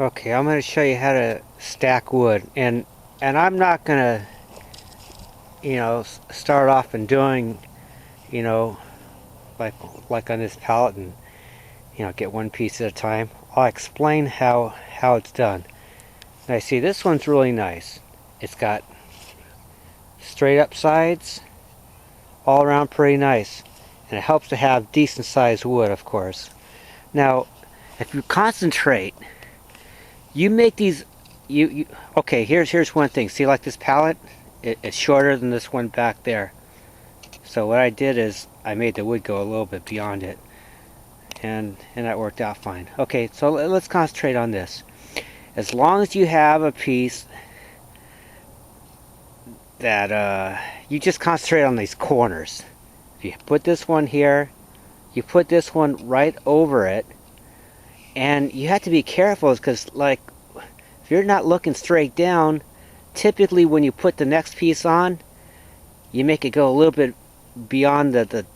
Okay, I'm going to show you how to stack wood, and I'm not going to, start off and doing, you know, like on this pallet and get one piece at a time. I'll explain how it's done. Now, see, this one's really nice. It's got straight up sides, all around pretty nice, and it helps to have decent sized wood, of course. Now, if you concentrate, you make these. Okay. Here's one thing. See, like this pallet, it's shorter than this one back there. So what I did is I made the wood go a little bit beyond it, and that worked out fine. Okay, so let's concentrate on this. As long as you have a piece that you just concentrate on these corners. If you put this one here, you put this one right over it, and you have to be careful because, like, if you're not looking straight down, typically when you put the next piece on, you make it go a little bit beyond the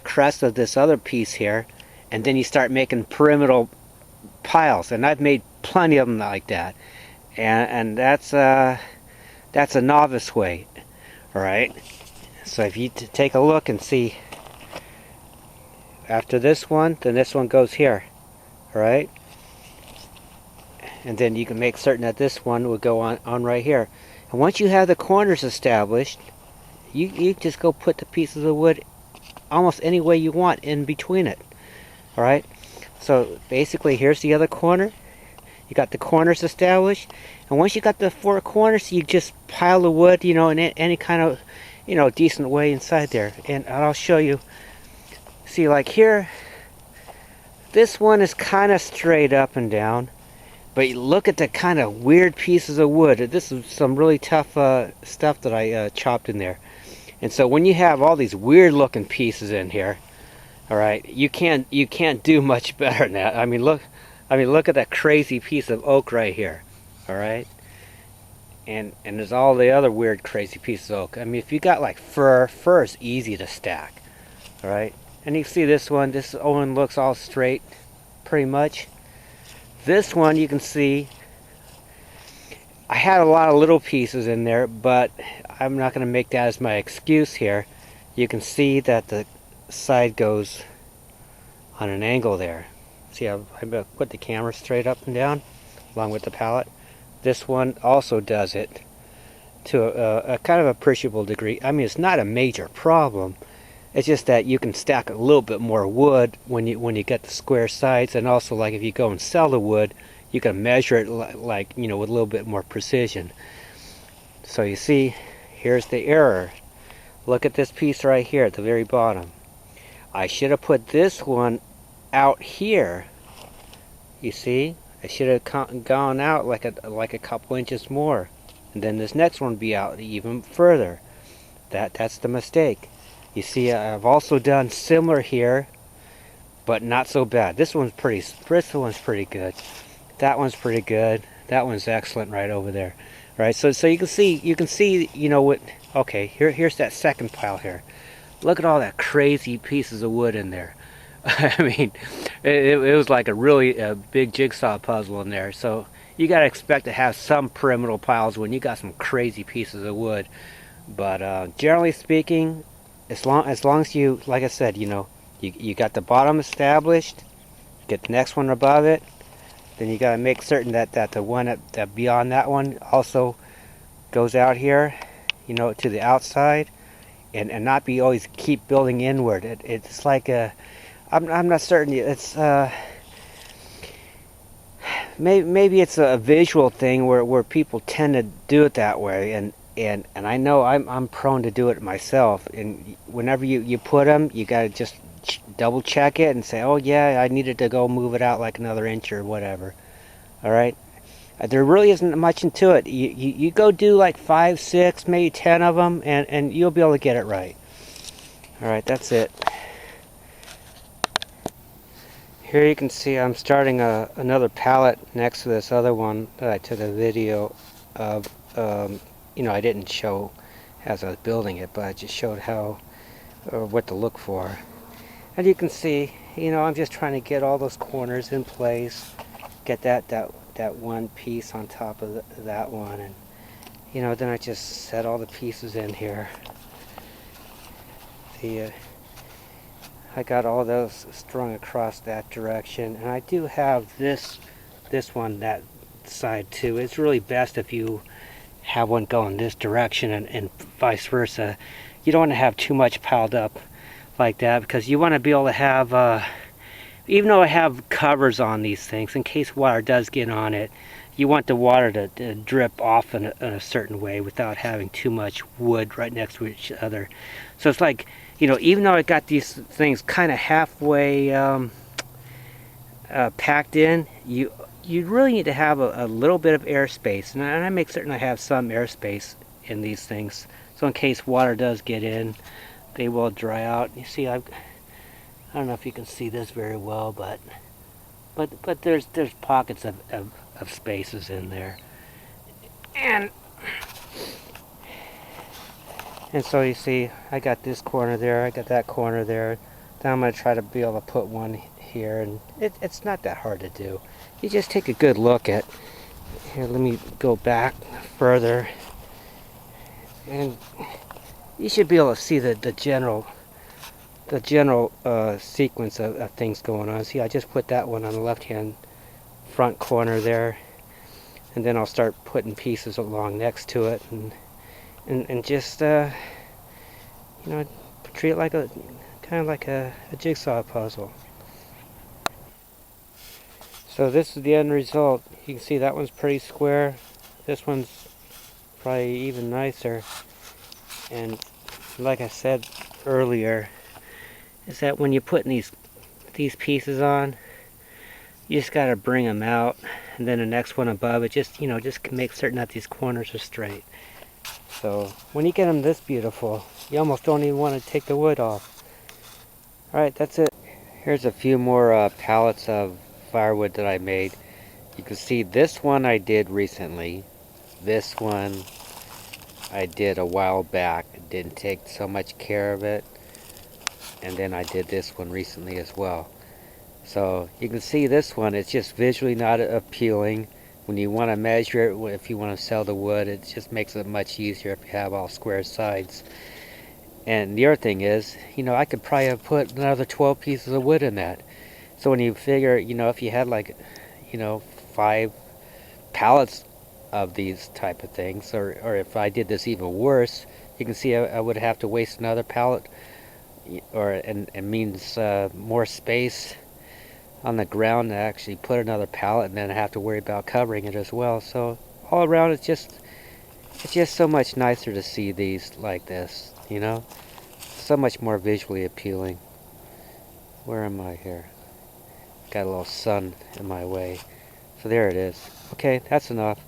crest of this other piece here, and then you start making pyramidal piles, and I've made plenty of them like that, and that's a novice way. All right, so if you take a look and see, after this one, then this one goes here. All right, and then you can make certain that this one will go on right here. And once you have the corners established, you just go put the pieces of wood almost any way you want in between it. All right, so basically here's the other corner. You got the corners established, and once you got the four corners, you just pile the wood, in any kind of, decent way inside there. And I'll show you. See, like here, this one is kind of straight up and down, but you look at the kind of weird pieces of wood. This is some really tough stuff that I chopped in there. And so when you have all these weird looking pieces in here, all right, you can't do much better than that. I mean, look at that crazy piece of oak right here. All right, and there's all the other weird crazy pieces of oak. I mean, if you got like fir is easy to stack. All right, and you see this one looks all straight pretty much. This one, you can see I had a lot of little pieces in there, but I'm not going to make that as my excuse here. You can see that the side goes on an angle there. See, I put the camera straight up and down along with the pallet. This one also does it to a kind of appreciable degree. I mean, it's not a major problem. It's just that you can stack a little bit more wood when you get the square sides, and also, like, if you go and sell the wood, you can measure it with a little bit more precision. So you see, here's the error. Look at this piece right here at the very bottom. I should have put this one out here. You see, I should have gone out like a couple inches more, and then this next one be out even further. That's the mistake. You see, I've also done similar here, but not so bad. This one's pretty good. That one's pretty good. That one's excellent right over there. Right, so you can see, what. Okay, here's that second pile here. Look at all that crazy pieces of wood in there. I mean, it was like a really big jigsaw puzzle in there. So you got to expect to have some pyramidal piles when you got some crazy pieces of wood. But generally speaking, as long as you, like I said, you got the bottom established, get the next one above it, then you got to make certain that the one that beyond that one also goes out here, to the outside, and not be always keep building inward. It's like I'm not certain. It's maybe it's a visual thing where people tend to do it that way, and I know I'm prone to do it myself. And whenever you put them, you gotta just double check it and say, oh yeah, I needed to go move it out like another inch or whatever. All right, there really isn't much into it. You go do like 5, 6, maybe 10 of them, and you'll be able to get it right. All right, that's it. Here you can see I'm starting another pallet next to this other one that I took a video of. I didn't show as I was building it, but I just showed how what to look for. And you can see, I'm just trying to get all those corners in place, get that that one piece on top of that one, and you know, then I just set all the pieces in here. I got all those strung across that direction, and I do have this one that side too. It's really best if you have one going this direction and vice versa. You don't want to have too much piled up like that, because you want to be able to have, even though I have covers on these things, in case water does get on it, you want the water to drip off in a certain way without having too much wood right next to each other. So it's like, you know, even though I got these things kind of halfway packed in, you really need to have a little bit of airspace, and I make certain I have some airspace in these things, so in case water does get in, they will dry out. You see, I don't know if you can see this very well, but there's pockets of spaces in there, and so you see, I got this corner there, I got that corner there. Now I'm going to try to be able to put one here, and it's not that hard to do. You just take a good look at, here, let me go back further, and you should be able to see the general sequence of things going on. See, I just put that one on the left hand front corner there, and then I'll start putting pieces along next to it, and just you know, treat it like kind of like a jigsaw puzzle. So this is the end result. You can see that one's pretty square. This one's probably even nicer. And like I said earlier, is that when you're putting these pieces on, you just got to bring them out, and then the next one above it, just, you know, just make certain that these corners are straight. So when you get them this beautiful, you almost don't even want to take the wood off. Alright, that's it. Here's a few more pallets of firewood that I made. You can see this one I did recently. This one I did a while back. Didn't take so much care of it. And then I did this one recently as well. So you can see this one, it's just visually not appealing. When you want to measure it, if you want to sell the wood, it just makes it much easier if you have all square sides. And the other thing is, you know, I could probably have put another 12 pieces of wood in that. So when you figure, you know, if you had like, you know, 5 pallets of these type of things, or if I did this even worse, you can see I would have to waste another pallet, and means more space on the ground to actually put another pallet, and then I have to worry about covering it as well. So all around, it's just so much nicer to see these like this, you know, so much more visually appealing. Where am I here? Got a little sun in my way. So there it is. Okay, that's enough.